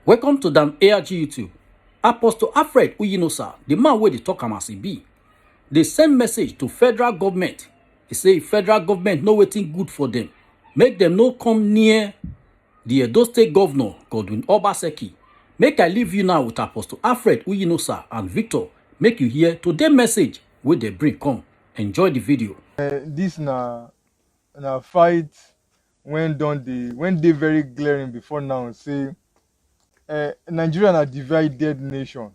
Welcome to Dan ARG YouTube. Apostle Alfred Uyinosa, the man where they talk am as e be, they send message to federal government. He say federal government no waiting good for them. Make them no come near the Edo State Governor Godwin Obaseki. Make I leave you now with Apostle Alfred Uyinosa and Victor. Make you hear today message where they bring come. Enjoy the video. This na fight when they very glaring before now. Say Nigeria na divided nation,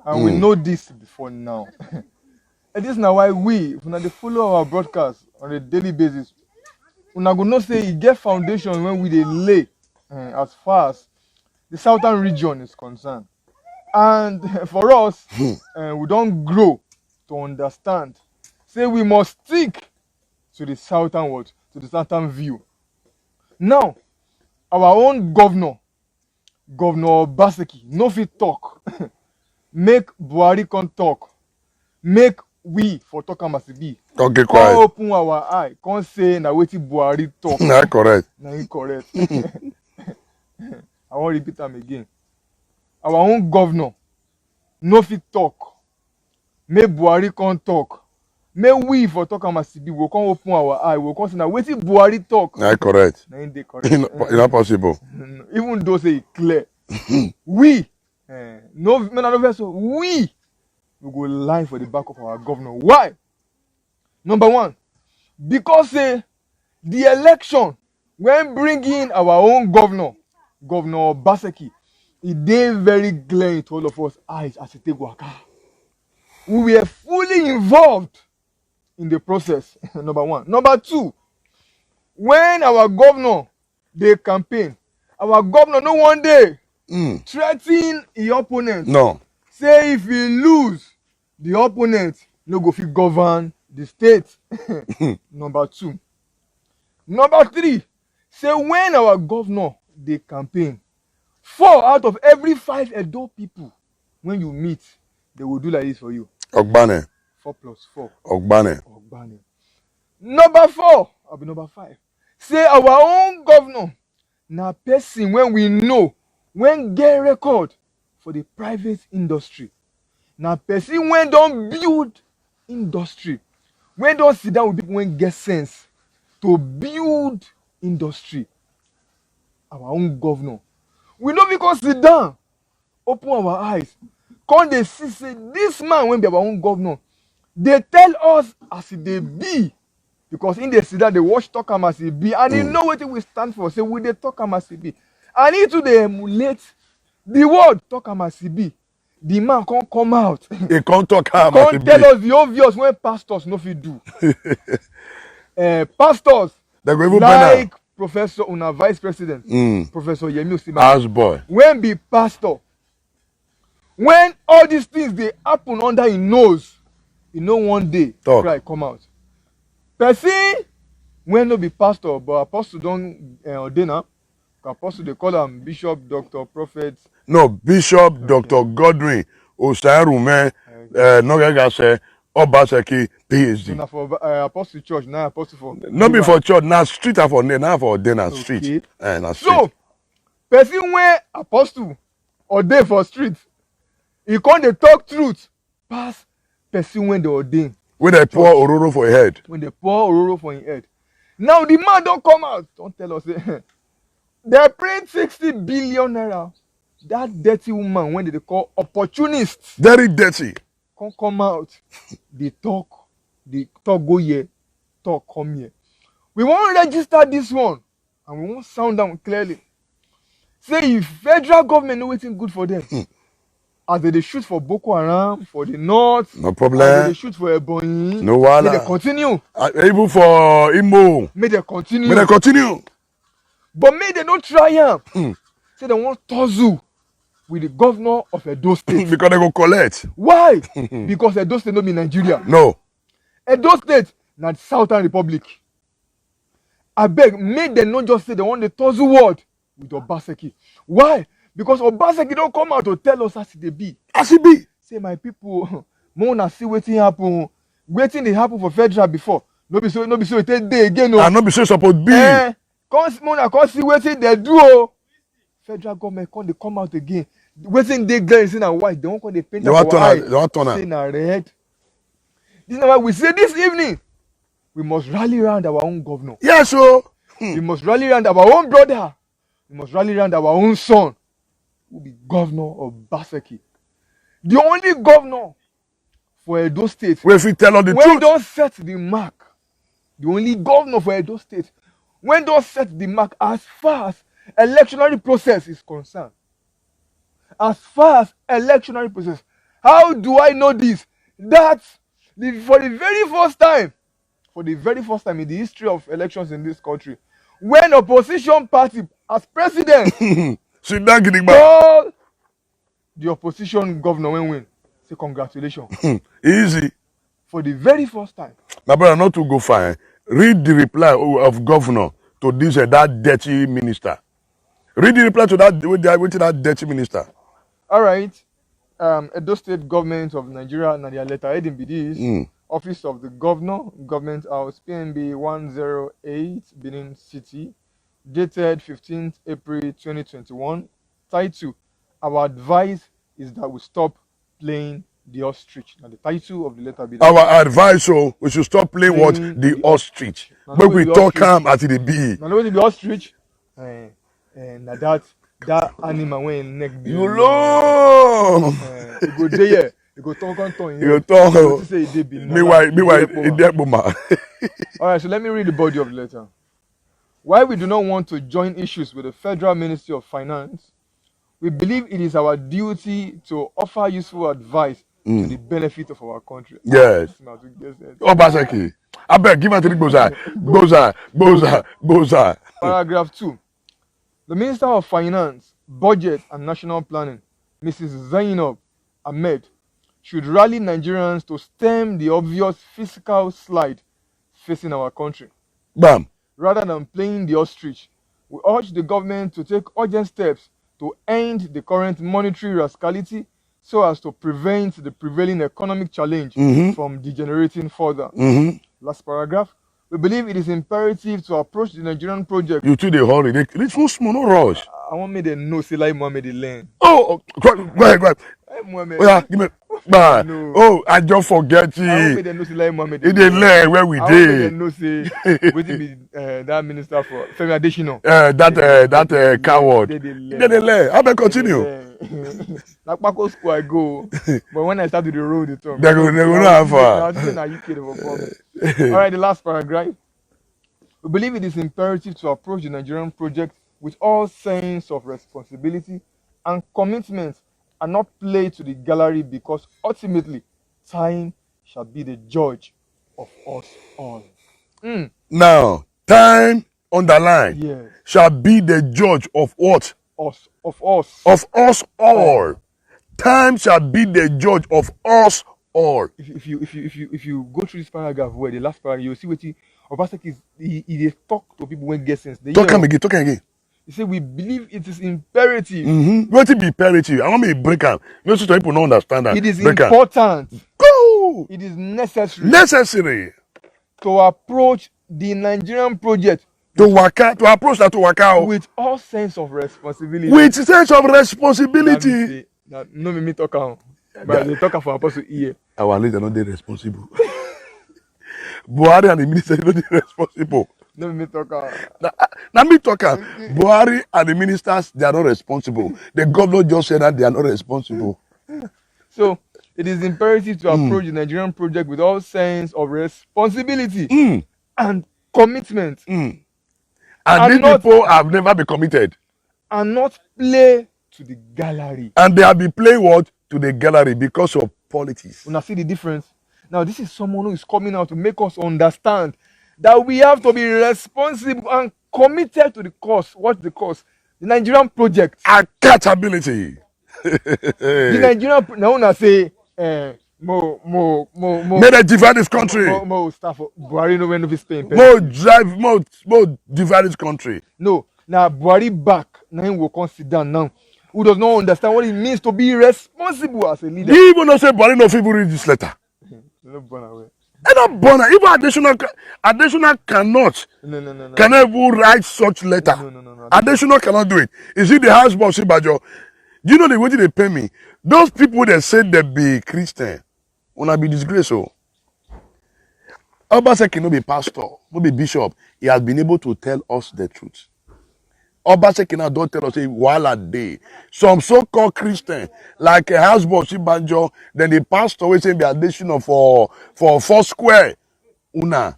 and we know this before now. And this na why we, when they follow our broadcast on a daily basis, una go know say e get foundation when we dey lay as far as the southern region is concerned, and for us, we don't grow to understand. Say we must stick to the southern world, to the southern view. Now, our own governor Obaseki, no fit talk. Make Buhari come talk. Make we for talk am as e be. Okay, Come quiet. open our eye. Come say na wetin Buhari talk. Not correct. Na incorrect. I wan repeat am again. Our own governor no fit talk. Make Buhari come talk. Make we for talk am as e be. We come open our eye. We come say na wetin Buhari talk. Not correct. Na im dey correct. It's not possible. Even though say e clear, we no vex o, we go line for the back of our governor. Why? Number one, because say the election when bring in our own governor Obaseki, e dey very glaring to all of us eyes as e take waka. We were fully involved in the process. Number one. Number two, when our governor dey campaign, our governor no one day threaten his opponent. No. Say if he lose, the opponent no go fit govern the state. Number two. Number three, say when our governor dey campaign, 4 out of every 5 Edo people, when you meet, they will do like this for you. Ogbane. 4 plus 4. Ogbane. Ogbane. Number 4, or be number 5. Say our own governor na person when we know, when get record for the private industry. Na person when don build industry, when don sit down with people when get sense to build industry. Our own governor. We no fit come sit down, open our eyes, come dey see say this man wey be our own governor dey tell us as e dey be, because in dey sit down dey watch talk am as e be, and e know wetin we stand for. Say we dey talk am as e be, and he too dey emulate the word talk am as e be. The man come out He can't talk how come tell us the obvious when pastors no fit do. Pastors They go even like Professor una Vice President, Professor Yemi Osinbajo, House boy. when be pastor, when all these things dey happen under him nose, he no one day Talk. cry come out. Person when no be pastor but apostle don ordain am, apostle dey call am bishop, doctor, prophet. No, Bishop Dr. Godwin Osarume Nogagase Obaseki PhD. Na for apostle church, na apostle for. No be for church, now street are for now for dinner street. Okay. Na street. So person wey apostle ordain for street, he come dey talk truth pass person wey dey ordain, When they pour Ororo for your head. when they pour ororo for him head. Now the man don come out, don tell us say they print 60 billion naira. That dirty woman wey they dey call opportunist Very dirty. come out, dey talk go here, talk come here. We wan register this one and we wan sound am clearly. Say if federal government know wetin good for them, as they dey shoot for Boko Haram for the north, No as they problem. dey shoot for Ebonyi, No make wahala. they continue, Even for Imo. make they continue. May they continue. But make they no try am. Say they wan tussle with the governor of Edo State. Because they go collect. Why? Because Edo State no be Nigeria. No. Edo State na the Southern Republic. Abeg, make dem no just say they wan dey tussle word with Obaseki. Why? Because Obaseki don come out to tell us as e dey be. As it be. Say my people, make una see wetin happen. Wetin dey happen for federal before. No be so e take dey again o. And not be so supposed be. Come una come see wetin dem do o federal government they come out again. Waiting they glare saying and white. They won't call the paint They our want eye. turn. They want turn. Saying red. This is why we say this evening we must rally around our own governor. Yeah, so We must rally around our own brother. We must rally around our own son, who will be governor of Baseki. The only governor for Edo State. if we tell all the When truth, don't set the mark, the only governor for Edo State, when don't set the mark as far as electionary process is concerned. As far as electionary process, how do I know this? That for the very first time in the history of elections in this country, when opposition party as president sit down, Gidigba. call the opposition governor when win, say congratulations. Easy. For the very first time. My brother, not to go far. Read the reply of governor to this that dirty minister. Read the reply to that dirty minister. All right. Edo State Government of Nigeria, and their letter heading be this. Office of the Governor, Government House, PNB 108, Benin City, dated 15th April 2021. Title: Our advice is that we stop playing the ostrich. Now the title of the letter be Our advice, so we should stop playing what the ostrich. Now, But no we be talk ostrich. calm as it be. Now the ostrich, and that animal when in neck. You know. It go there. It go talk on tongue. You talk. Say it dey be. Meanwhile, it All right, so let me read the body of the letter. While we do not want to join issues with the Federal Ministry of Finance, we believe it is our duty to offer useful advice to the benefit of our country. Yes. Obaseki. I beg, give me to the Boza. Paragraph 2. The Minister of Finance, Budget and National Planning, Mrs. Zainab Ahmed, should rally Nigerians to stem the obvious fiscal slide facing our country. Bam. Rather than playing the ostrich, we urge the government to take urgent steps to end the current monetary rascality so as to prevent the prevailing economic challenge from degenerating further. Last paragraph. We believe it is imperative to approach the Nigerian project. You two they hurry. They too small, no rush. I want me to know, say like Mohammed learn. Oh, go ahead. Hey, Mohammed. Oh, yeah, give me. Man. No. Oh, I just forget I want me you. to know, say like Mohammed. It dey learn where we I want me to did. know, say wetin be that minister for Femi Adesina. That coward. They They learn. I beg continue. Like Paco school I go, but when I start to the road, they talk. They go know how far. All right, the last paragraph. We believe it is imperative to approach the Nigerian project with all sense of responsibility and commitment, and not play to the gallery, because ultimately time shall be the judge of us all. Now, time underline Yes. shall be the judge of what? Us of us. Of us all. Time shall be the judge of us all. If you go through this paragraph, where the last paragraph, you'll see what Obaseki is he talk to people when get sense. Talk again. He said we believe it is imperative. What it be imperative? I want me to break am. Most of the people don't understand that. It is break important. Go. It is necessary. Necessary. To approach the Nigerian project To approach that to waka with all sense of responsibility. with sense of responsibility. No me talk am, but they talk for apostle here. Our leader not dey responsible. Buhari and the minister not dey responsible. No me talk am. Now me talk am. Buhari and the ministers they are not responsible. The governor just said that they are not responsible. So it is imperative to approach the Nigerian project with all sense of responsibility and commitment. And these people have never been committed. And not play to the gallery. And they have been playing what? To the gallery because of politics. When I see the difference. Now this is someone who is coming out to make us understand that we have to be responsible and committed to the cause. What's the cause? The Nigerian project. Accountability. The Nigerian now when I say May they divide this country. more stuff. Buhari no when of Spain. More divide this country. No, now Buhari back. Now he will come sit down now. Who does not understand what it means to be responsible as a leader? You even know say Buhari no fit read this letter. No born away. And not born. Even additional cannot. No. Can even write such letter. No. Additional cannot do it. Is it the house boss, Bajo? Do you know the way they pay me? Those people that said they be Christian, wanna be disgraced. So, Obaseki no be pastor, no be bishop. He has been able to tell us the truth. Obaseki now don't tell us say while a day. Some so-called Christian, like a house boss, Banjo, then the pastor always say the additional for four square. Una.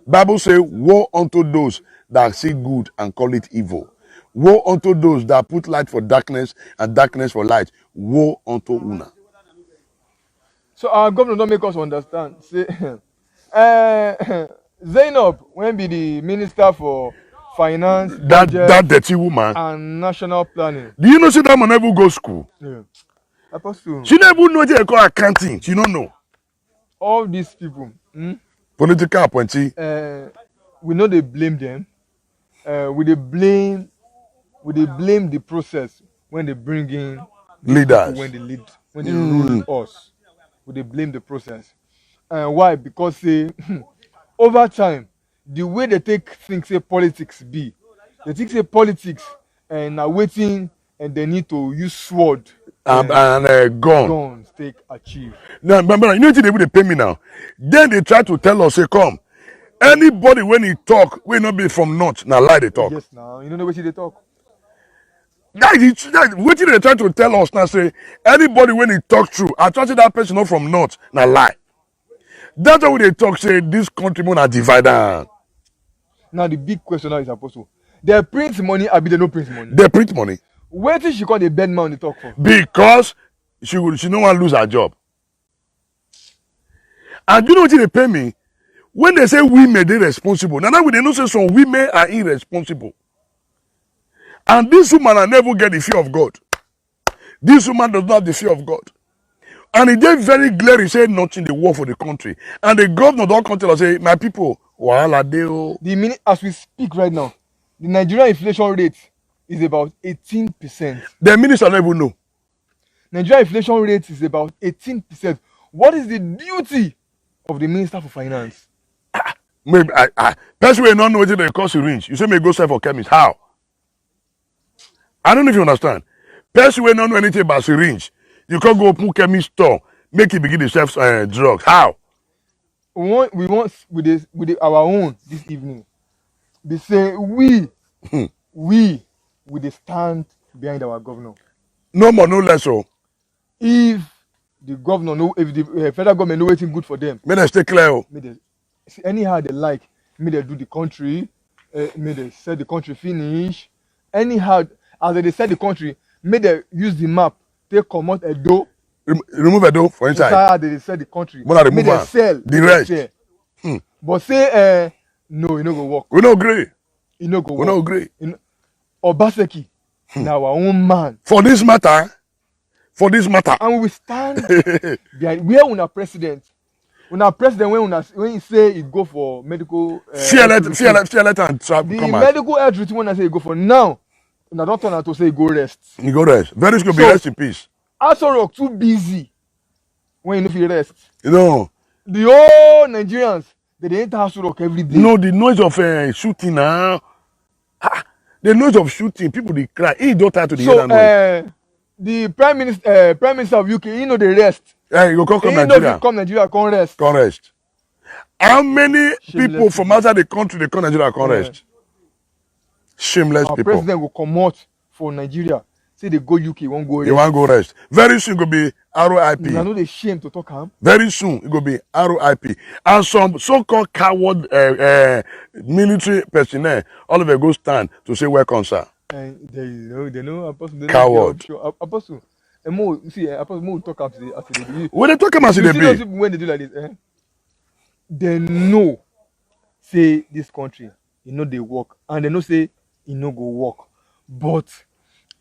Bible say, woe unto those that see good and call it evil. Woe unto those that put light for darkness and darkness for light. Woe unto una. So our governor don't make us understand. Say, Zainab, when be the minister for finance, budget, That dirty woman. and national planning. Do you know she that man never go school? Yeah. Apostle, She never know what they call accounting. She don't know. all these people, Political appointee. we know they blame them. We they blame the process when they bring in these Leaders. people, when they rule us. We they blame the process. Why? Because over time, the way they think say politics be, they think say politics and are waiting and they need to use sword And gone. guns take achieve. Now, remember, you know what they pay me now? Then they try to tell us, say, come. Anybody when he talk, will not be from north. Now lie they talk. Yes, now you know the way they talk. What they try to tell us now, say, anybody when he talk true, I trust that person not from north. Now lie. That's why they talk, say, this country are divided. Now the big question now is Apostle. They print money, I be they no print money. They print money. Where did she call the bed man they talk for? Because she no want to lose her job. And you know what they pay me? When they say women, they responsible. Now we they know say some women are irresponsible. And this woman will never get the fear of God. This woman does not have the fear of God. And he did very clearly say nothing the war for the country. And the governor don't come tell us say, my people, wahala dey o. The minute as we speak right now, the Nigerian inflation rate is about 18%. The minister don't even know. Nigerian inflation rate is about 18%. What is the duty of the Minister for Finance? Maybe person will not know what they cost syringe. You say me go sell for chemist. How? I don't know if you understand. Person will not know anything about syringe. You can't go open chemist store, make it begin to sell drugs. How? We want with our own this evening. They say we will stand behind our governor. No more, no less. So If the governor know, if the federal government know anything good for them, may they stay clear. Oh. may they see anyhow they like, may they do the country, may they set the country finish. Anyhow, as they set the country, may they use the map, they come out a door. Remove a door for inside. How they set the country. Mona May remove they am. sell The may they rest. sell. But say no, you no go work. We no agree. You no go We work. no agree. Obaseki, now our own man. For this matter, And we will stand behind where una president when he say he go for medical fear let and trap the come out. medical health routine when I say he go for now, una don turn out to say he go rest. You go rest. Very soon, be So- rest in peace. Aso Rock too busy when you no fit rest. You know, The whole Nigerians they dey enter Aso Rock every day. you know the noise of shooting now. The noise of shooting, people they cry. He don't try to the So other noise. the prime minister of UK, he know the rest. You go come He know Nigeria. if come Nigeria come rest. Come rest. How many people Shameless from people. outside the country they come Nigeria come Yeah. rest? Shameless Our people. president will come out for Nigeria. Say they go UK, won't go You rest. want go rest. Very soon it go be RIP. Una no dey shame to talk am. Very soon it go be RIP. And some so-called coward military personnel, all of them go stand to say welcome, sir. And they know Apostle. They Coward. Apostle. And more, see, Apostle, more talk as they do. When they talk about You see those CDB, people when they do like this, they know, say this country, you know they work, and they know say you know go work, but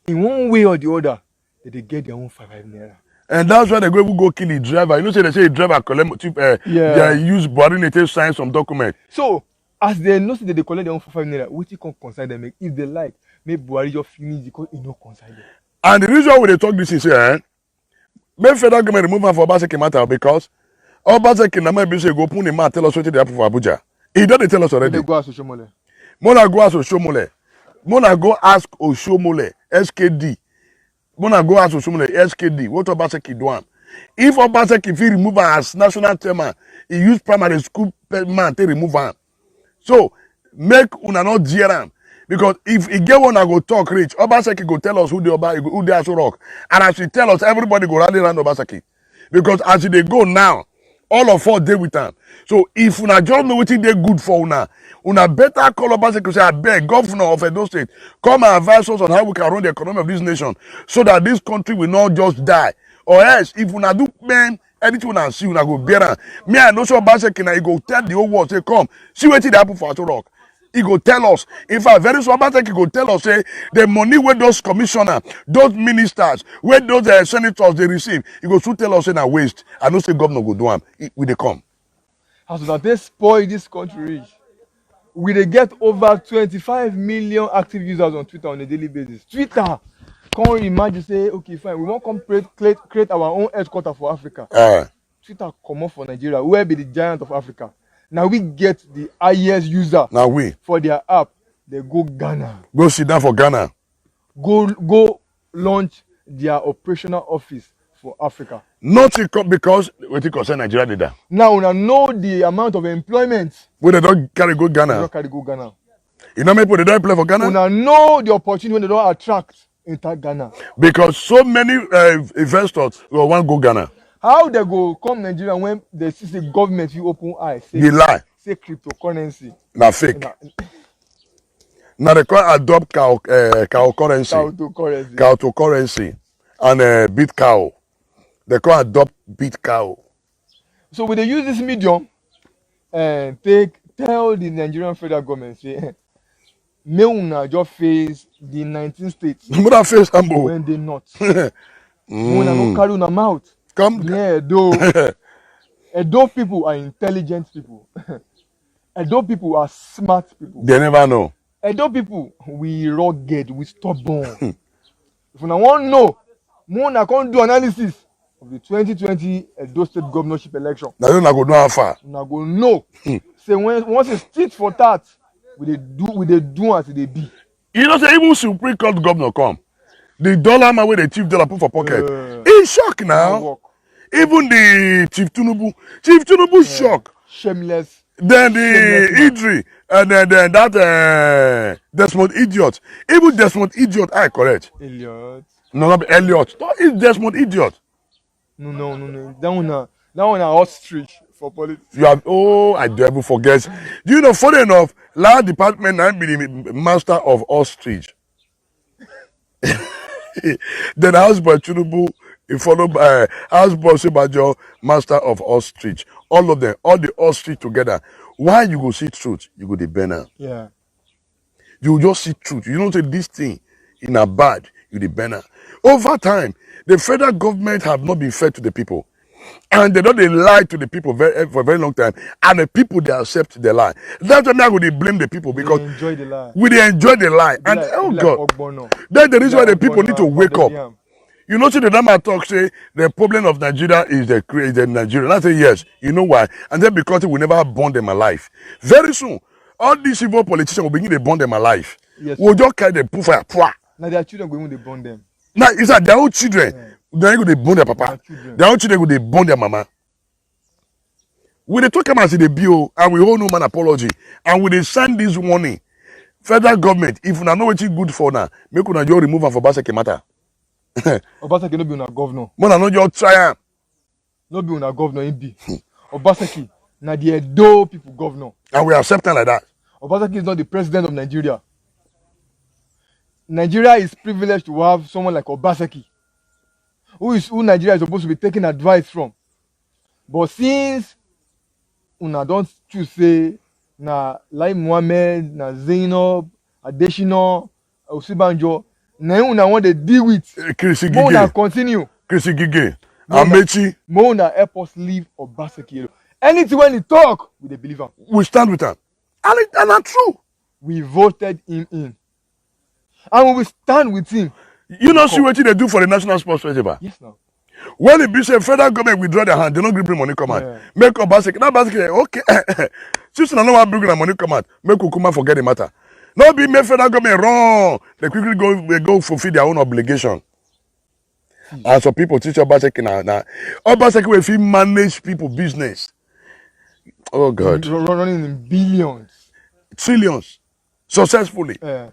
in one way or the other, they get their own 5 naira. and that's why they go kill the driver. You know, say they say the driver collect motive. Yeah. They use Buhari native sign some document. So as they know say that they collect their own 5 naira, wetin come concern them? If they like, make Buhari just finish because e no concern them. And the reason why they talk this is, make federal government remove am for Obaseki matter because Obaseki na maybe say go put him tell us what they happen for Abuja. He don't tell us already. They go ask Oshomole. Mona go ask Oshomole. Mona go ask Oshomole, SKD. Mona go ask Oshomole, SKD. What Obaseki do am? If Obaseki fit remove am as national chairman, he use primary school man to remove am. So make una not jeer am. Because if he get one, I go talk rich. Obaseki go tell us who the Aso Rock. And as he tell us, everybody go rally around Obaseki. Because as they go now, all of us dey with am. So if una just know wetin dey good for una better call Obaseki say abeg governor of Edo State come and advise us on how we can run the economy of this nation so that this country will not just die. Or else if una do anything una see una go bear am. Me I know say Obaseki na he go tell the whole world say come see wetin dey happen for Aso Rock. He go tell us. In fact, very soon Obaseki go tell us say the money where those commissioners, those ministers, where those senators they receive, he go soon tell us say na waste. I know say governor go do am. We dey come. As they spoil this country, we dey get over 25 million active users on Twitter on a daily basis. Twitter, can't imagine say okay fine, we won't come create our own headquarters for Africa. Twitter come up for Nigeria, where be the giant of Africa. Now we get the highest user for their app. They go Ghana. Go sit down for Ghana. Go launch their operational office for Africa. Not because what you concern Nigeria did that. Now we know the amount of employment. When they don't carry go Ghana. They don't carry go Ghana. You know people they don't apply for Ghana? We know the opportunity when they don't attract enter Ghana. Because so many investors will want to go Ghana. How they go come Nigeria when they see the government you open eyes? They lie. Say cryptocurrency. Na fake. Now they can adopt cow currency. Cryptocurrency. And beat cow. They can adopt beat cow. So when they use this medium and tell the Nigerian federal government say may una just face the 19 states when they not. Una no carry una mouth. Come. Yeah, Edo people are intelligent people. Edo people are smart people. They never know. Edo people, we rugged, we stubborn. If una want know, una can't do analysis of the 2020 Edo State governorship election. Now you go know how far. Una go know. Say once it's tit for tat, we dey do as they be. You know say even Supreme Court governor come. The dollar man where the chief dollar put for pocket. He's shocked now. Even the Chief Tinubu shock. Shameless. Then the Idri and then that Desmond Idiot. Even Desmond Idiot, I correct. Elliot. No, not Elliot. It's Desmond Idiot. No. That one are ostrich for politics. You have I do ever forget. Do you know funny enough, Land Department I be the master of ostrich. Then Houseboy Tinubu followed by Houseboy Sebajo, master of ostrich. All of them, all the ostrich together. Why you go see truth? You go the banner. Yeah. You just see truth. You don't say this thing in a bad, you the banner. Over time, the federal government have not been fair to the people. And they don't lie to the people for a very long time. And the people, they accept the lie. That's why now they blame the people because they enjoy the lie. We enjoy the lie. And God, that's the reason why the people need to wake up. You know, see the Dama talk say the problem of Nigeria is the Nigeria. And I say yes. You know why? And then because we never burn them alive. Very soon, all these evil politicians will begin to burn them alive. Yes. We'll just carry the proof fire. Now their children going to burn them. Now it's like their own children. Yeah. They're going to burn their papa. Their own children going to burn their mama. We they talk about the bill and we hold no man apology. And we they sign this warning. Federal government, if you know what is good for now, make una just remove am for Obaseki matter. Obaseki no be una governor. Man, I know just try am. No be una governor in be. Obaseki na the Edo people governor. And we accept am like that. Obaseki is not the president of Nigeria. Nigeria is privileged to have someone like Obaseki, who Nigeria is supposed to be taking advice from. But since una don't choose say na Lai Mohammed, na Zainab, Adesina, Osibanjo, na una want to deal with. Chrissy Gige. Una continue. Chrissy Gige. Amechi. Mona help us leave Obaseki. Anything when he talk, we dey believe him. We stand with him. And that's true. We voted him in. And we will stand with him. You know see what they do for the National Sports Festival? Yes, now. When the bishop federal government withdraw their hand, they don't bring money come out. Yeah. Make Obaseki, now Obaseki, okay. Since I know how bring the money come out, make Kukuma forget the matter. No be make federal government wrong. They quickly go fulfill their own obligation. And some people teach Obaseki now. Obaseki will feel manage people business. Oh God. Running in billions. Trillions. Successfully. Yeah.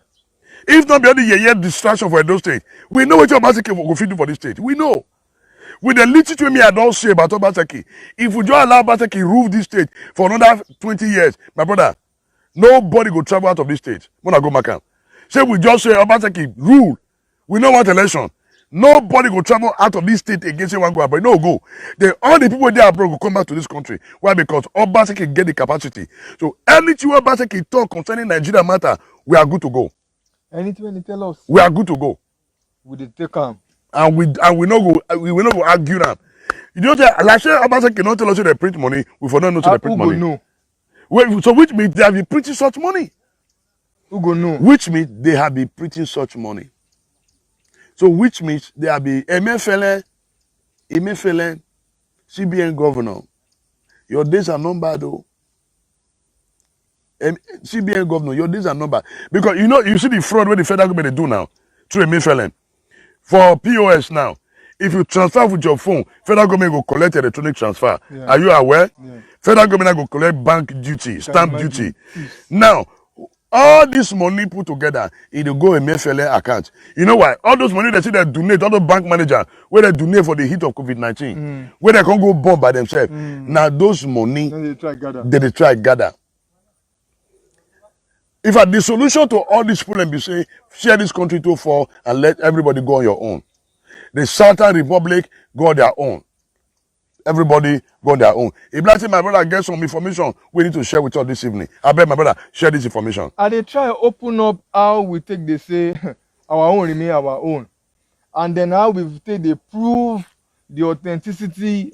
If not be the distraction for Edo State, we know what Obaseki will fit do for this state. We know. With the little to me I don't say about Obaseki, if we just allow Obaseki rule this state for another 20 years, my brother, nobody go travel out of this state. When I go Macam. Say we just say Obaseki rule. We don't want election. Nobody go travel out of this state against say one go abroad. No go. All the people there abroad will come back to this country. Why? Because Obaseki get the capacity. So anything Obaseki talk concerning Nigeria matter, we are good to go. Anything when they tell us, We are good to go. we dey take am. And we no go argue now. You know that like say Obaseki not tell us they print money, we for not know they print Who go money. know? Well, so which means they have been printing such money. Who go know? Which means they have been printing such money. So which means they have been Emefiele, CBN governor. Your days are numbered though. CBN governor, your days are numbered. Because you see the fraud where the federal government they do now through Emefiele. For POS now, if you transfer with your phone, federal government will collect electronic transfer. Yeah. Are you aware? Yeah. Federal government will collect bank duty, stamp imagine. duty. Now, all this money put together, it will go in Emefiele account. You know why? All those money they say they donate, all the bank manager, where they donate for the hit of COVID-19, where they can't go bomb by themselves. Now those money, Then they try gather. they try gather. In fact, the solution to all this problem be say, share this country to fall and let everybody go on your own. The Southern Republic go on their own. Everybody go on their own. If let's say my brother gets some information we need to share with us this evening, I bet my brother share this information. And they try open up how we take they say our own remain our own. And then how we take they prove the authenticity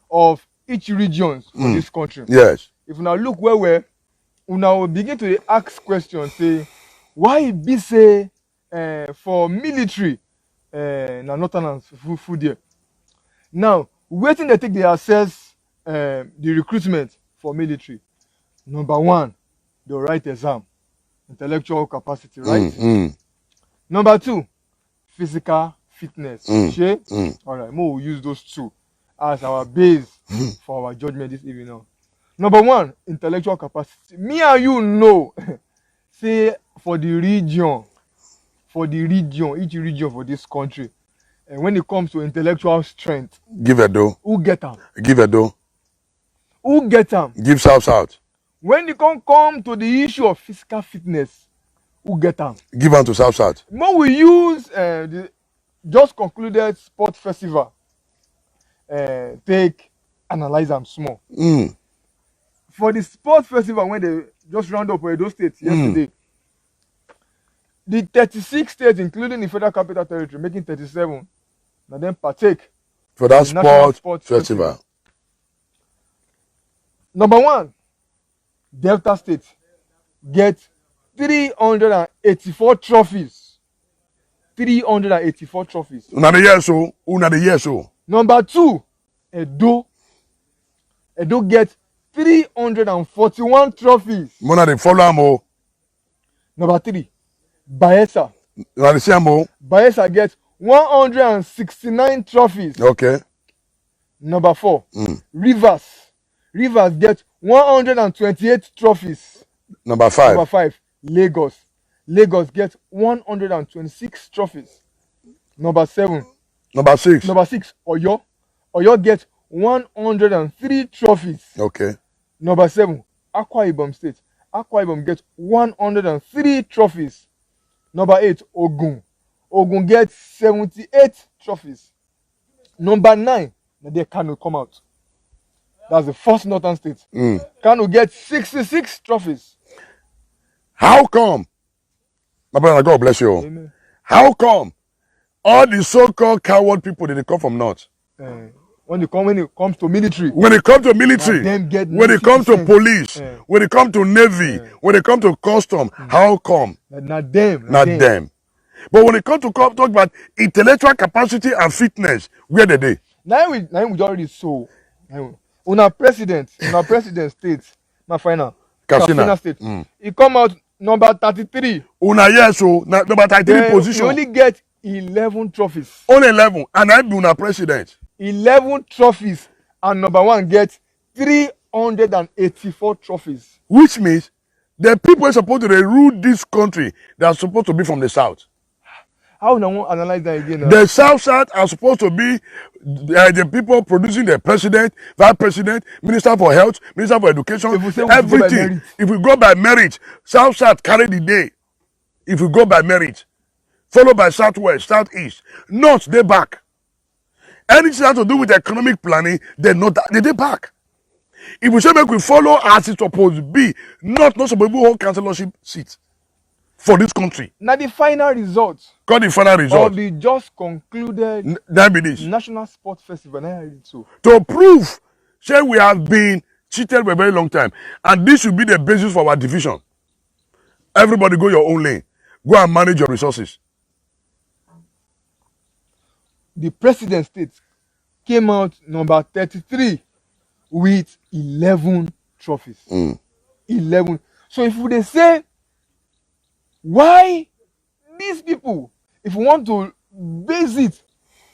of each region for this country. Yes. If you now look where we now begin to ask questions, say, why it be say for military na northerners food there. Now, waiting they take they assess the recruitment for military. Number one, they write exam, intellectual capacity, right? Number two, physical fitness. Shey? All right, more will use those two as our base for our judgment this evening now. Number one, intellectual capacity. Me and you know, say for the region, each region for this country, and when it comes to intellectual strength, Give a do. who get them? Give a do. Who get them? Give South. When it come to the issue of physical fitness, who get them? Give on to South. When we use the just concluded sport festival, take analyze them small. For the sport festival when they just round up Edo State yesterday, the 36 states, including the Federal Capital Territory, making 37, now then partake For that the National sport Sports festival. Number one, Delta State get 384 trophies. 384 trophies. Una the year so. Number two, Edo get 341 trophies. Mona the follow am. Number three, Bayelsa. Una the same o. Bayelsa get 169 trophies. Okay. Number four, Rivers. Rivers get 128 trophies. Number 5. Number five, Lagos. Lagos get 126 trophies. Number seven. Number 6. Number six, Oyo. Oyo get 103 trophies. Okay. Number seven, Akwa Ibom State. Akwa Ibom get 103 trophies. Number 8, Ogun. Ogun gets 78 trophies. Number 9, now there Kano come out. That's the first northern state. Kano gets 66 trophies. How come? My brother, God bless you. Amen. How come all the so-called coward people they come from north? When it comes to military, When it comes to military, them get when it comes to 90%. police, when it comes to navy, when it comes to custom, how come? not them. Not them. But when it comes to talk about intellectual capacity and fitness, where they dey? Now we already so. Una president state, my final. Katsina. State. He come out number 33. Una yes, so number 33 Then position. he only get 11 trophies. Only 11, and I be una president. 11 trophies, and number one gets 384 trophies. Which means the people who are supposed to rule this country, they are supposed to be from the south. How do I want to analyze that again? The south are supposed to be the people producing the president, vice president, minister for health, minister for education, everything. If we go by merit, south carry the day. If we go by merit, followed by southwest, southeast, north they back. Anything that to do with economic planning, they back. If we say make we follow as it's supposed to be, not supposed to hold councillorship seats for this country. Now the final result. Got the final result of the just concluded National Sports Festival. To prove, say we have been cheated for a very long time, and this should be the basis for our division. Everybody go your own lane. Go and manage your resources. The president state came out number 33 with 11 trophies. 11. So if they say, why these people, if we want to base it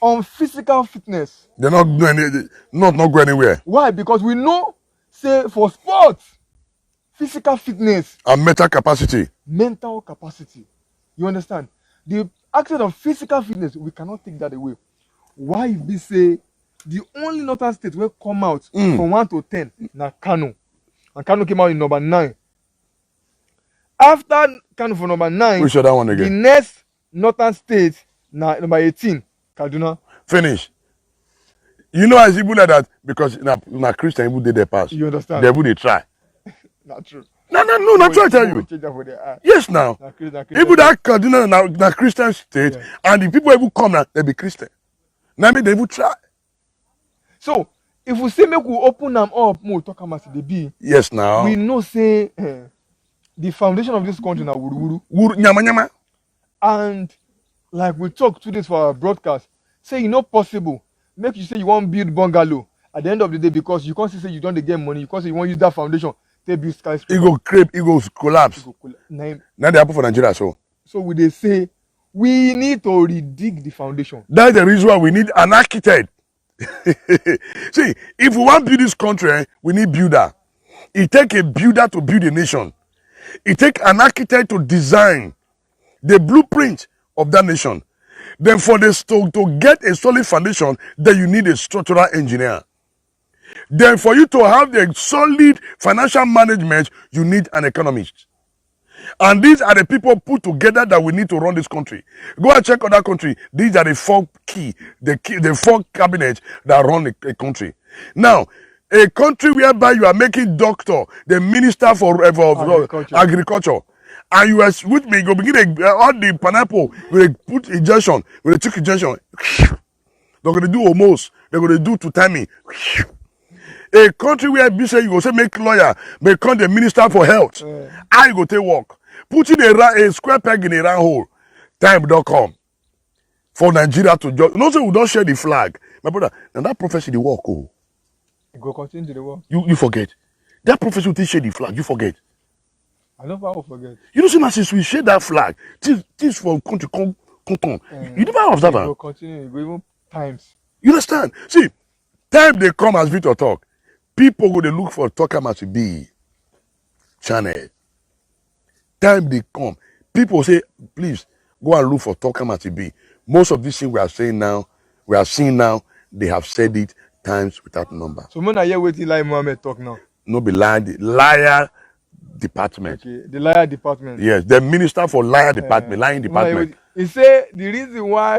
on physical fitness, they're not going not go anywhere. Why? Because we know, say for sports, physical fitness and mental capacity. You understand? The aspect of physical fitness, we cannot take that away. Why we say the only northern state will come out from 1 to 10 na Kano. And Kano came out in number 9. After Kano for number 9, we show that one again. The next northern state na number 18, Kaduna. Finish. You know, as people like that, because na Christian people did their pass. You understand? They would try. Not true. No, not try to tell you. Yes, now. People that Kaduna na Christian state, yeah. And the people who come now, they be Christian. Now they will try. So, if we say make we open them up, more talk about the be. Yes, now. We know say the foundation of this country na wuru. Nyama. And like we talk 2 days for our broadcast, say you know possible. Make you say you want to build bungalow at the end of the day because you can't say you don't get money. You can't say you want to use that foundation to build skyscraper. It go creep, it go collapse. Now they happen for Nigeria, so. So we they say we need to redig the foundation. That's the reason why we need an architect. See, if we want to build this country, we need builder. It take a builder to build a nation. It take an architect to design the blueprint of that nation. Then for this to get a solid foundation, then you need a structural engineer. Then for you to have the solid financial management, you need an economist. And these are the people put together that we need to run this country. Go and check other country. These are the 4 the 4 cabinets that run a country. Now, a country whereby you are making doctor, the minister for agriculture. And you are with me, you begin all the pineapple, we put injection, we took injection. They're going to do almost, they're going to do to timing. A country where you say you go say make lawyer, become the minister for health. How you go take work? Putting a square peg in a round hole. Time don't come for Nigeria to judge. No, say we don't share the flag. My brother, now that prophecy the work. Oh. You go continue the work. You forget. That prophecy will share the flag. You forget. I never forget. You know, now since we share that flag, this for country come. You never observe that. You go continue. You go even times. You understand? See, time they come as Victor talk. People go they look for Talkamasi B channel. Time they come, people say, please go and look for Talkamasi B. Most of these things we are seeing now, they have said it times without number. So when I hear what Eli Mohammed talk now? No be liar department. Okay, the liar department. Yes, the minister for lying department. He say the reason why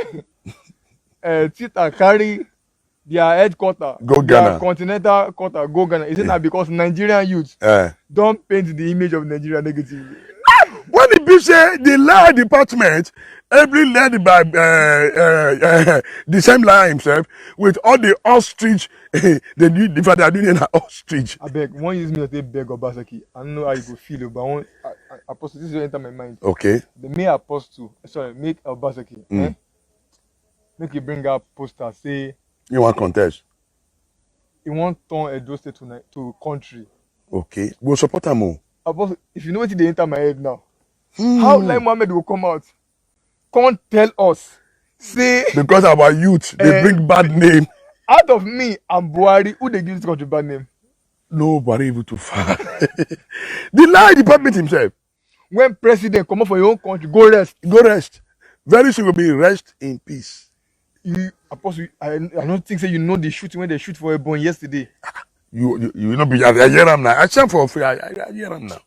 Tita carry their headquarters, their continental quarter, go Ghana. Is it not because Nigerian youths don't paint the image of Nigeria negatively? When it be say the lie department, every led by the same lie himself, with all the ostrich, they are doing an ostrich. I beg, one use me to beg Obaseki. I don't know how you go feel, but Apostle, this will enter my mind. Okay. The main apostle, sorry, make Obaseki, make you bring up poster, say You want contest? he want turn Edo State to country. Okay. We'll support them more. Apostle, if you know what they enter my head now, how Lai Mohammed will come out, can't tell us, say Because our youth, they bring bad name. out of me and Buhari, who they give this country bad name? Nobody even too far. Deny the department himself. When president come up for your own country, go rest. Go rest. Very soon will be rest in peace. Apostle, I don't think say you know the shooting when they shoot for a born yesterday. You will not be. I hear them now. I stand for free. I hear them now.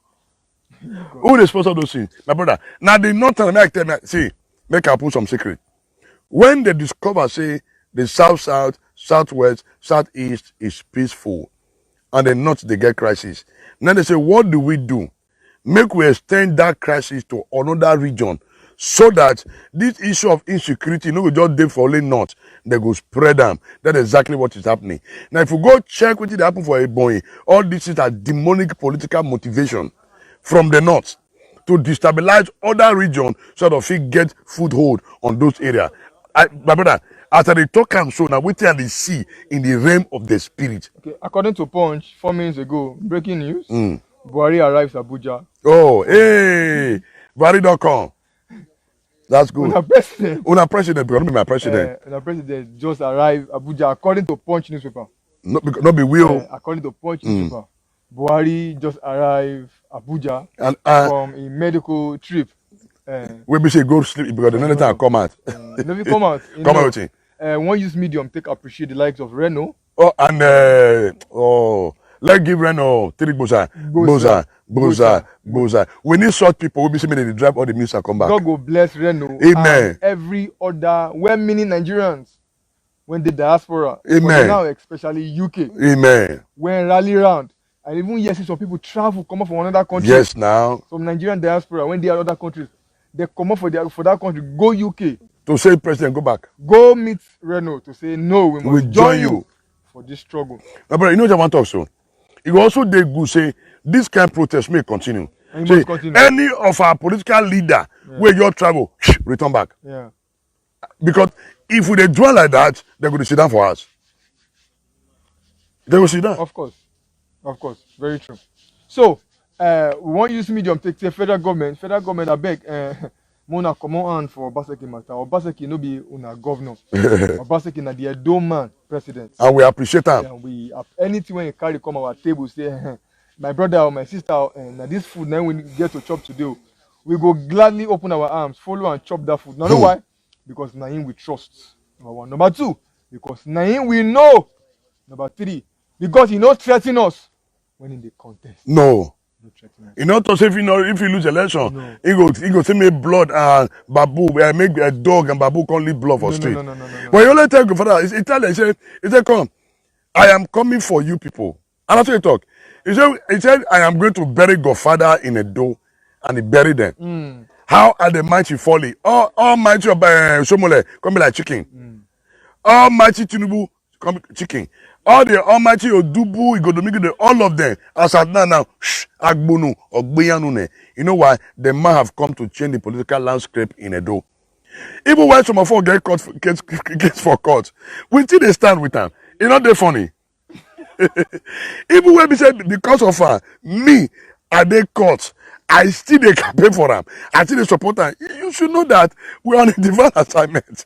Who they sponsor those things? My brother. Now the northern make tell me, see, make I put some secret. When they discover, say, the south, southwest, southeast is peaceful, and the north they get crisis. Now they say, what do we do? Make we extend that crisis to another region, so that this issue of insecurity no go just dey for only north, they go spread them. That's exactly what is happening. Now, if you go check what did happen for Ebonyi, all this is a demonic political motivation from the north to destabilize other regions so that they get foothold on those areas. My brother, after they talk and so now, we tell they see in the realm of the spirit. Okay, according to Punch, 4 minutes ago, breaking news: Buhari arrives Abuja. Oh, hey, Buhari.com. That's good. Una president, because not be my president. Una president just arrived Abuja, according to Punch newspaper. Not be will. According to Punch newspaper, Buhari just arrived Abuja from a medical trip. We be say go sleep because the next time come out. Never come out. Come out. One use medium take appreciate the likes of Reno. Oh, and let's give Reno three boza. We need short people. We be saying they drive all the music and come back. God go bless Reno. Amen. And every other well-meaning Nigerians when the diaspora. Amen. Now especially UK. Amen. When rally round. And even yes, some people travel, come up from another country. Yes, now. Some Nigerian diaspora, when they are other countries, they come up for that country, go UK. To say president, go back. Go meet Renault to say, no, we must join you for this struggle. My brother, you know what I want to talk so? It also they go say, this kind of protest may continue. Say, any of our political leader where you travel, return back. Yeah. Because if we dwell like that, they're going to sit down for us. They will sit down. Of course, very true. So, we want use medium take the federal government, I beg, Mona come on for Obaseki matter. Obaseki no be una governor. Obaseki na the Edo man president. And we appreciate them. And we anything when you carry come our table say, my brother or my sister, now this food now we get to chop today, we go gladly open our arms, follow and chop that food. Now know why? Because na him we trust. Number one. Number two, because na him we know. Number three, because he not threaten us when in the contest. No. You know, to say if you lose election, he go say make blood and babu, make a dog and babu can't leave blood for street. No. But you only tell your father, he tell them, he said, come, I am coming for you people. And that's what he talk. He said, I am going to bury Godfather in a dough, and he buried them. How are the mighty falling? Almighty of Somole come be like chicken. Almighty Tinubu come chicken. All the Almighty Odubu, Igodomigide, all of them, as at now, Agbonu, Ogbeyanune. You know why? The man have come to change the political landscape in Edo. Even when some of us get caught, gets for court, we still they stand with them. You know they're funny. Even when we say because of me, I they caught, I still they campaign for them. I still they support them. You should know that we're on a divine assignment.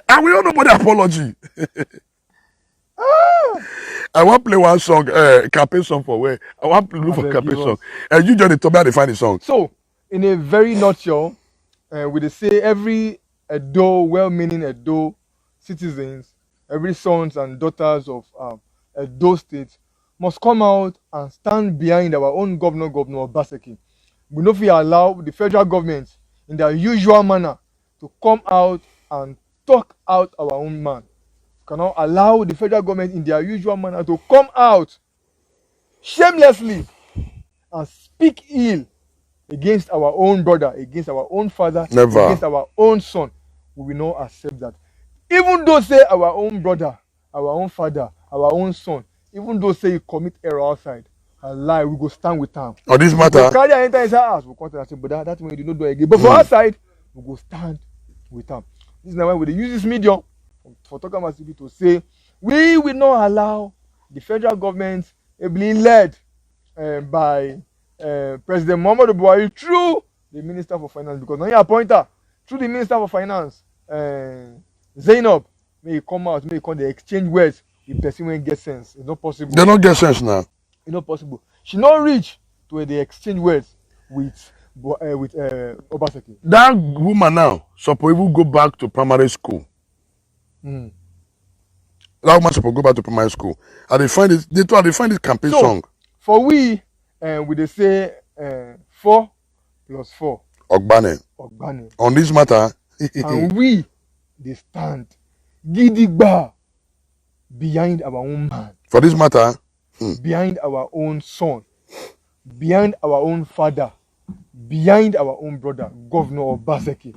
And we don't know about the apology. I want to play one song, campaign song for where I want to look for campaign song. And you just told me how to find the song. So, in a very nutshell, we say every Edo, well-meaning Edo citizens, every sons and daughters of Edo State must come out and stand behind our own Governor Obaseki. We know if we allow the federal government in their usual manner to come out and talk out our own man. Cannot allow the federal government in their usual manner to come out shamelessly and speak ill against our own brother, against our own father, Never. Against our own son. We will not accept that. Even though say our own brother, our own father, our own son, even though say he commit error outside, a lie, we go stand with am. On this We matter, go carry am enter inside house, we come tell am say, but that one you no do again. But for outside, we go stand with am. This is why we dey use this medium for Talk Amasibi to say we will not allow the federal government ably led by President Muhammadu Buhari through the Minister for Finance, because now he appoint her through the Minister for Finance, Zainab, may he come out, may he come dey exchange words with person wey get sense. It's not possible. they don't get sense now. It's not possible. She not reach to where they exchange words with Obaseki. That woman now suppose even go back to primary school. Mm. That woman suppose go back to primary school. And they find it. They find this campaign So, song. for we dey say 4 + 4 Ogbane. Ogbane. On this matter, And we dey stand gidigba behind our own man, for this matter, behind our own son, behind our own father, behind our own brother, Governor Obaseki.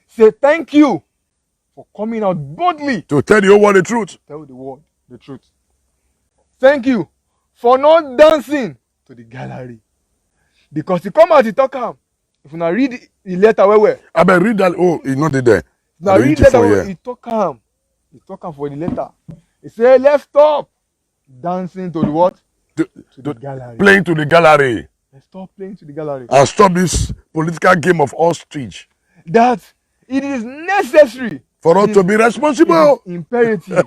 Say thank you for coming out boldly to tell the whole world the truth. tell the world the truth. Thank you for not dancing to the gallery. Because he come out, he talk am. If una read the letter well, I better read that. Oh, it's not there. now I dey read it letter for well, here. he talk am. He talk am for the letter. He say let's stop dancing to the what? To- To the gallery. Playing to the gallery Let's stop playing to the gallery. and stop this political game of ostrich. That it is necessary For us It to is- be it is responsible. imperative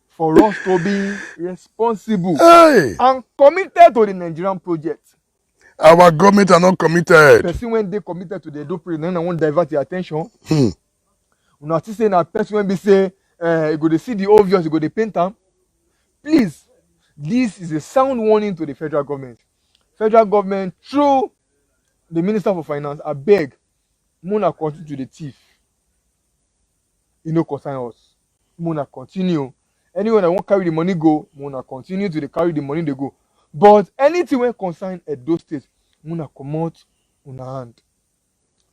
for us to be responsible Hey, and committed to the Nigerian project. our government are not committed. Person when they committed to the Edo project, then I want divert your attention. Hmm. Una still say na person when be say you go dey see the obvious, you go dey paint am. Please, this is a sound warning to the federal government. Federal government through the Minister for Finance, I beg, Muna continue to the thief. E no concern us. Muna continue. Anyone that won't carry the money go, Muna continue to dey carry the money they go. But anything when concern Edo State, Muna comot una hand.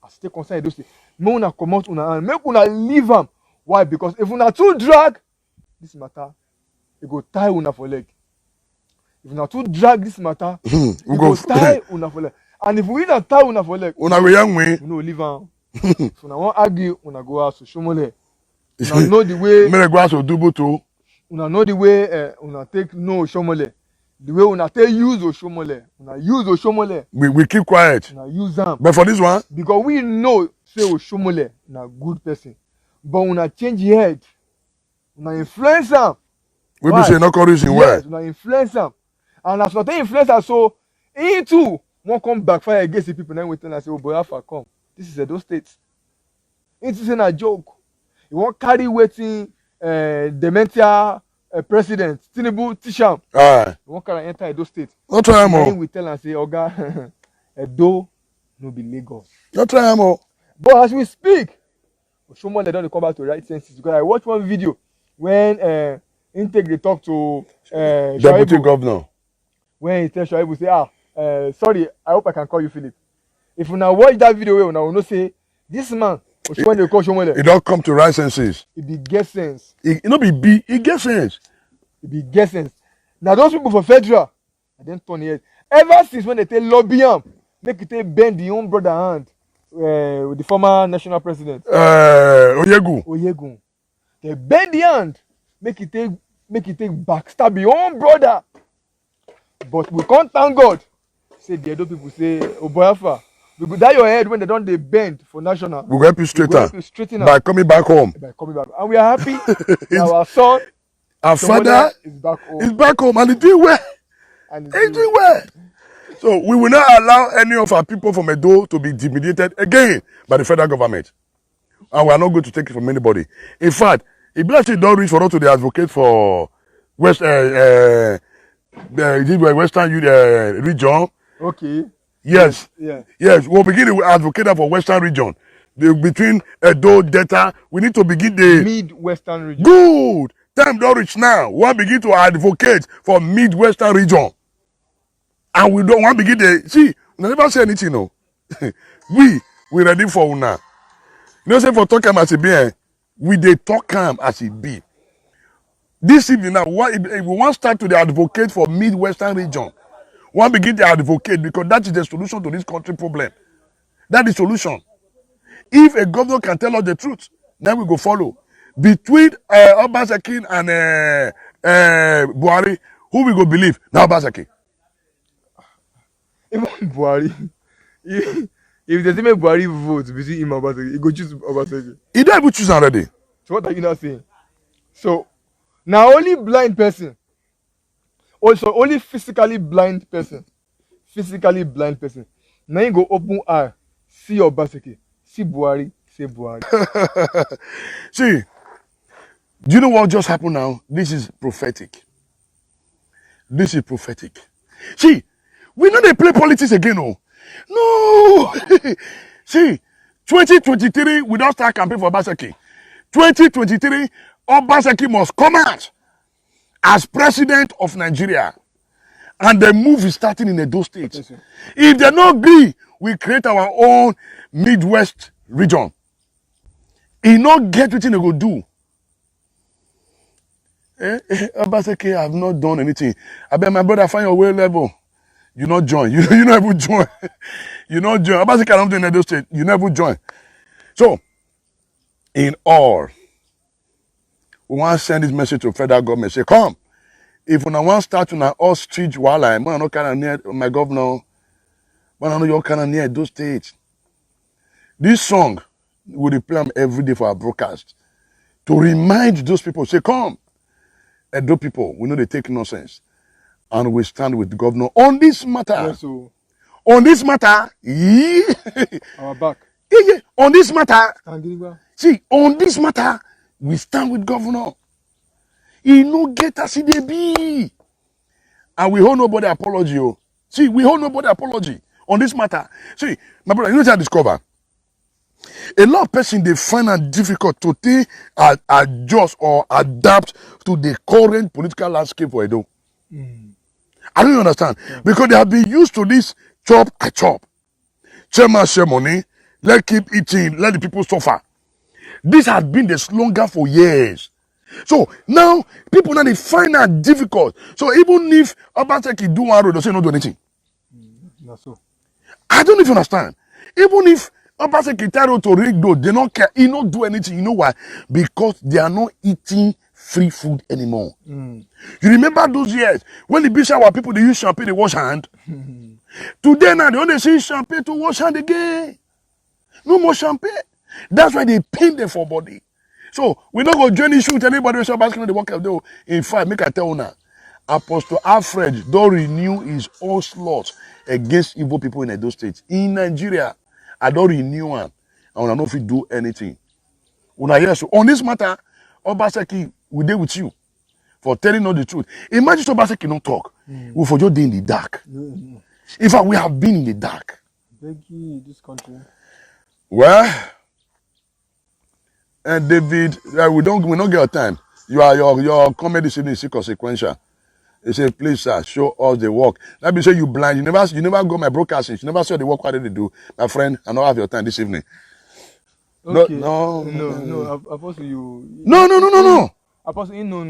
As still concern Edo State, Muna comot una hand. Make una leave am. Why? Because if una too drag this matter, e go tie una for leg. If una too drag this matter, We e go go tie una for leg. And if we not tie una for leg, Una go young way. we no leave am. If una wan argue, una go house to Shomole. Una know the way. Mere go ask Odubo too. Una know the way una take know Oshomole. The way una take use Oshomole. Una use Oshomole. We keep quiet. Una use am. But for this one, Because we know say Oshomole na good person. But una change head. Una influence am. we Why? be say no reason Yes, why. una influence am. And as una take influence am, so he too won't come backfire against the people. Then we tell am say, oh boy, Alpha, come. This is Edo State. It is a joke. You won't carry waiting dementia president Tinubu teach am. Ah, You won't carry enter Edo State. no try am Then o. we tell am say, Oga, Edo no be Lagos. No try am o. But as we speak, Oshomole don dey come back to right senses, because I watch one video when Intake dey talk to Deputy Shaibu, governor. when he tell Shaibu say, sorry, I hope I can call you Philip. If una watch that video, una will know say this man Oshomole dey call Oshomole, He don't come to right senses. he be get sense. He no be B. He get sense. He be get sense. Na those people for federal, I dem turn head. Ever since when they take lobby am, make e take bend the own brother hand with the former national president Oyegu. Oyegun. They bend the hand, make e take backstab your own brother. But we can't thank God. Say the Edo people say, oh boy, Alpha, we go die your head when they don't they bend for national. We go help you We go straighten help you straighten by up coming back home. by coming back. And we are happy that our son, Our father Shomole, is back home. is back home and he doing well. And He doing well. So we will not allow any of our people from Edo to be intimidated again by the federal government. And we are not going to take it from anybody. In fact, it be actually don't reach for us to the advocate for the Western region. okay. Yes. Yeah. Yes, we'll begin to advocate for Western region. Between Edo, Delta, we need to begin the Mid-Western region. good. Time don't reach now. We want begin to advocate for Midwestern region. And we don't want begin the see, we never say anything, no. we ready for una. You know, say for talk am as it be, we dey talk am as it be. This evening now, if we want to start to the advocate for Midwestern region, one begin to advocate because that is the solution to this country problem. That is the solution. If a governor can tell us the truth, then we go follow. Between Obaseki and Buhari, who we go believe? Now Obaseki. Even Buhari, if they say make Buhari vote between him and Obaseki, he go choose Obaseki. He don't even choose already. So what are you not saying? So now only blind person, also only physically blind person, now you go open eye, see Obaseki, see Buhari, say Buhari. See, do you know what just happened now? This is prophetic. This is prophetic. See, we know they play politics again, oh. No. See, 2023, we don't start campaign for Obaseki. 2023, Obaseki must come out as president of Nigeria. And the move is starting in Edo State. Yes, sir. If they don't agree, we create our own Midwest region. He not get what they go do. Obaseki have not done anything. I bet my brother find your way level. You not join. You never join. You not join. Obaseki cannot do in Edo State. You never join. So, in all, we want to send this message to federal government. Say, come. If we want to start on our street while I'm not kind of near my governor, but I know you're kind of near Edo State. This song, we play them every day for our broadcast to remind those people, say, come. Edo people, we know they take nonsense. And we stand with the governor on this matter. Yes, so On this matter, yeah. our back. Yeah. On this matter, Tangiriba. see, on this matter, we stand with governor. He no get us they be. And we hold nobody apology. Oh. See, we hold nobody apology on this matter. See, my brother, you know what I discover? A lot of persons they find it difficult to take, adjust or adapt to the current political landscape for Edo. I don't understand. Because they have been used to this chop I chop. Chairman share money, let keep eating, let the people suffer. This has been the slogan for years. So now people now they find that difficult. So even if Obaseki do one road, they say not do anything. That's so. I don't even understand. Even if Obaseki tell road to rig road, they don't care. He not do anything. You know why? Because they are not eating free food anymore. You remember those years when the bishop were people they use champagne, they wash hand. Today now they only see champagne to wash hand again. No more champagne. That's why they paint them for body. So we not go join issue with anybody who asking the work of though. In fact, make I tell you now, Apostle Alfred don't renew his onslaught against evil people in Edo State. In Nigeria, I don't renew one. I don't know if he do anything. Una hear so on this matter, Obaseki we dey with you for telling us the truth. Imagine if Obaseki don't talk. We for just dey in the dark. In fact, we have been in the dark. Becky, this country. Well, and David, we don't get our time. Your comedy evening is consequential. They say, please, sir, show us the work. Let me say you blind. You never go my broadcasting. You never saw the work what they do. My friend, I don't have your time this evening. Okay. No. Apostle, you. No. Apostle, he no.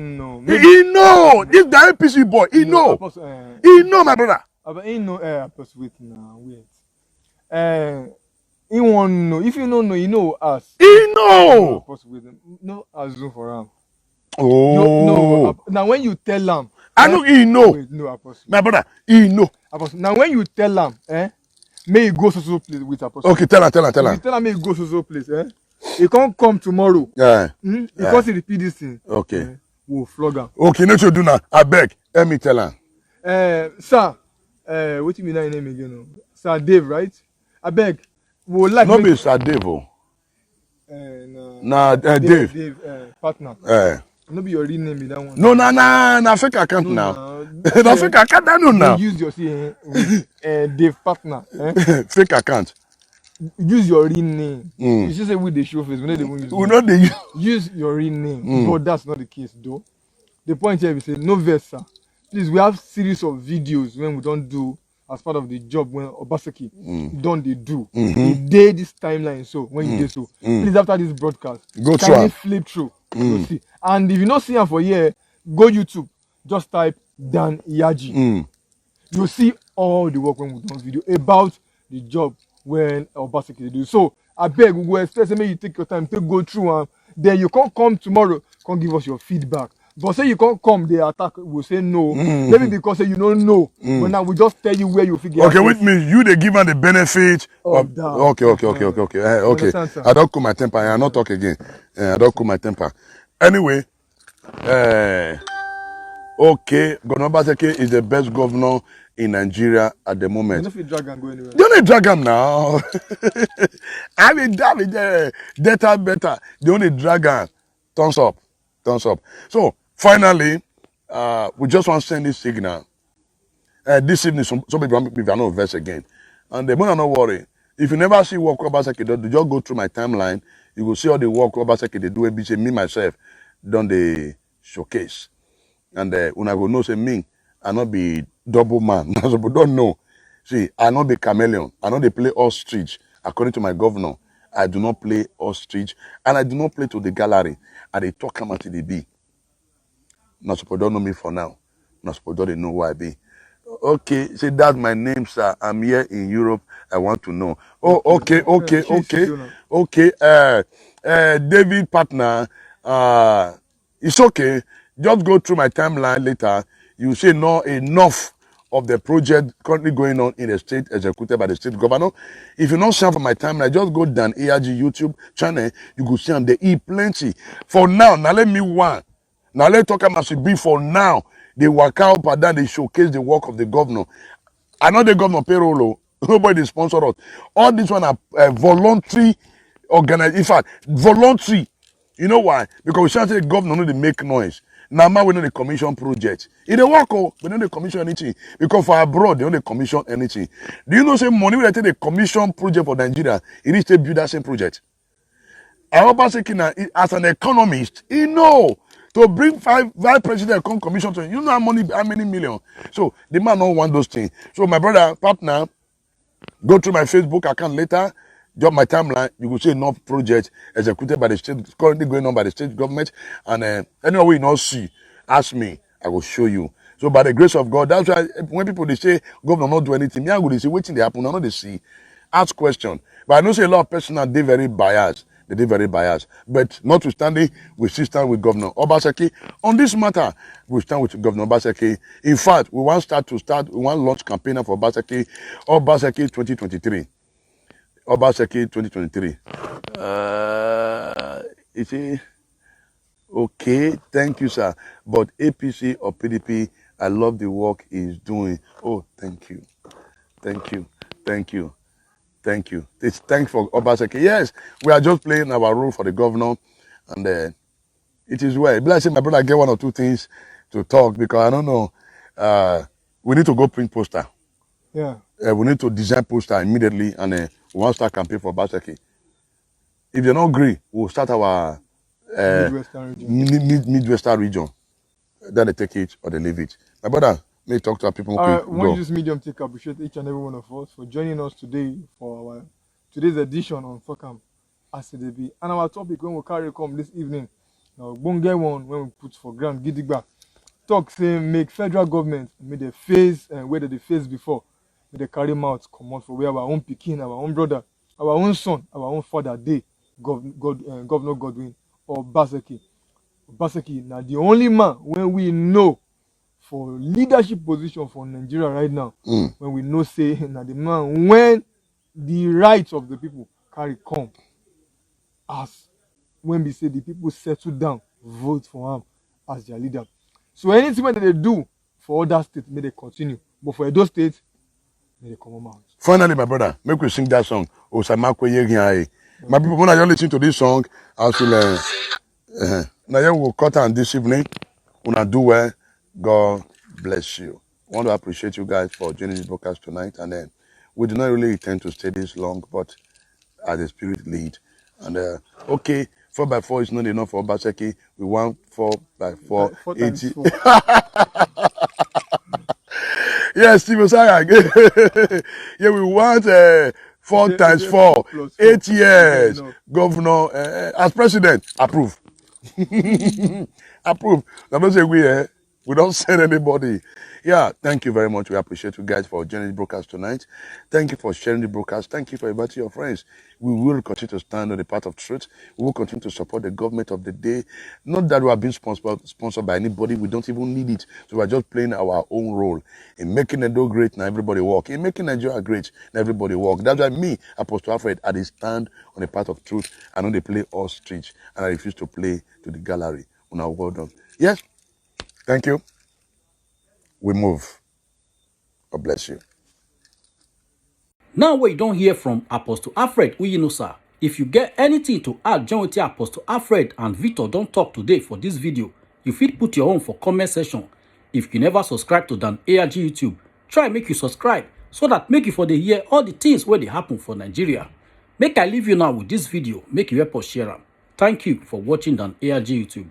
He know. This guy APC boy. He know. Apostle, He know, my brother. he know. Apostle, wait now, wait. He won't know. If you don't know, you know us. He know. Apostle, wait. No, assume for him. Oh. No. Now when you tell him. I know he know. Wait, no, Apostle. My brother, he know. Apostle. Now when you tell him, may he go so place with Apostle. Okay, tell him. If you tell him may he go so place, he can't come tomorrow. Yeah. He can't repeat this thing. Okay. We'll flog him. Okay, no to do now. I beg. Let me tell him. Sir, what do you mean that name again? Sir Dave, right? I beg. We would like. No be Sir Dave. Dave. Dave, partner. No be your real name be that one. No, na fake account now. Na fake account now. Use your Dave partner. Fake account. Use your real name. You should say we the show face. We know they use your real name. But that's not the case, though. The point here is say no verse, sir. Please, we have series of videos when we don't do as part of the job when Obaseki don't they do. He did this timeline so when you do so. Please after this broadcast, go can you flip through? See. And if you not see him for here, go YouTube, just type Dan Iyaji. You'll see all the work when we done video about the job when Obaseki dey do. So I beg we go expect say make you take your time, take go through am. Then you can't come tomorrow, come give us your feedback. But say you can't come, they attack, we'll say no. Maybe because say you don't know. But now we just tell you where you figure Okay, which means you they give her the benefit of that. Okay. Understand, sir? I don't cool my temper. I not talk again. I don't cool my temper. Anyway, okay, Governor Obaseki is the best governor in Nigeria at the You moment. know if you drag and go anywhere. Don't they drag him now? I mean, data better. The only drag him. Thumbs up. So finally, we just want to send this signal. This evening, some people are not verse again. And they will not worry. If you never see what Obaseki does, just go through my timeline. You will see all the work Obaseki they do. And say me myself done the showcase. And when I go know say me, I not be double man. But don't know. See, I not be chameleon. I not they play ostrich. According to my governor, I do not play ostrich, and I do not play to the gallery. And they talk how much they be. Not suppose don't know me for now. Not suppose don't know who I be. Okay, say that's my name, sir. I'm here in Europe. I want to know. Oh, okay. David partner, it's okay. Just go through my timeline later. You say no enough of the project currently going on in the state executed by the state governor. If you not share for my timeline, just go down ARG YouTube channel. You go see them. They eat plenty. For now let me one. Now let's talk about it be for now. They work out, but then they showcase the work of the governor. I know the governor payroll. Nobody sponsor us. All this one are voluntary organized. In fact, voluntary. You know why? Because we should say the governor know they make noise. Now we know the commission project. If they work, we don't they commission anything. Because for abroad, they don't commission anything. Do you know say money when they take the commission project for Nigeria, it is to build that same project? Obaseki as an economist, he know to bring five president come commission to you know how many million. So the man don't want those things. So my brother partner, go through my Facebook account later, drop my timeline. You will see enough projects executed by the state, currently going on by the state government. And anyway, you not see, ask me, I will show you. So by the grace of God, that's why when people they say governor not do anything, me I go they say waiting they happen, I know they see, ask question. But I know say a lot of persons they very biased. They very biased. But notwithstanding, we still stand with Governor Obaseki. On this matter, we stand with Governor Obaseki. In fact, we want we want launch campaign for Obaseki 2023. Obaseki 2023. You see, okay, thank you, sir. But APC or PDP, I love the work he's doing. Oh, thank you. It's thanks for Obaseki. Yes, we are just playing our role for the governor, and it is well. Bless him, my brother. Get one or two things to talk because I don't know. We need to go print poster. Yeah. We need to design poster immediately, and we want to start campaign for Obaseki. If they don't agree, we'll start our Midwestern region. Then they take it or they leave it. My brother, may talk to our people. I want this medium to appreciate each and every one of us for joining us today for our today's edition on Focam as it be. And our topic when we carry come this evening, now won't get one when we put for ground Gidigba. Talk say make federal government make the face and where they face before, make the carry mouth come out for where our own Pekin, our own brother, our own son, our own father day, Governor Godwin or Obaseki. Obaseki now the only man when we know for leadership position for Nigeria right now, when we know say na the man when the rights of the people carry come as when we say the people settle down, vote for him as their leader. So anything that they do for other states, may they continue. But for those states, may they come out. Finally, my brother, make we sing that song. Osamakwe Yegiae. My people, when I listen to this song, I feel now you will cut on this evening. Una do well. God bless you. I want to appreciate you guys for joining this broadcast tonight. And then we do not really intend to stay this long, but as the spirit lead. And okay, 4x4 is not enough for Obaseki. We want 4x4. 4 times 80. 4. Yes, Steve Osaya. Yeah, we want 4 times 4. 8 years. Governor as president. Approve. Approve. I'm not saying we don't send anybody. Yeah, thank you very much. We appreciate you guys for joining the broadcast tonight. Thank you for sharing the broadcast. Thank you for inviting your friends. We will continue to stand on the path of truth. We will continue to support the government of the day. Not that we are being sponsored by anybody. We don't even need it. So we are just playing our own role in making Edo great. Now everybody walk. In making Nigeria great. Now everybody walk. That's why me, Apostle Alfred, I stand on the path of truth. I know they play all streets, and I refuse to play to the gallery. Now, well done. Yes. Thank you. We move. God bless you. Now we don't hear from Apostle Alfred Uyinosa. If you get anything to add, join with Apostle Alfred and Victor don't talk today for this video. You fit put your own for comment section. If you never subscribe to Dan ARG YouTube, try make you subscribe so that make you for the hear all the things where they happen for Nigeria. Make I leave you now with this video. Make you help us share them. Thank you for watching Dan ARG YouTube.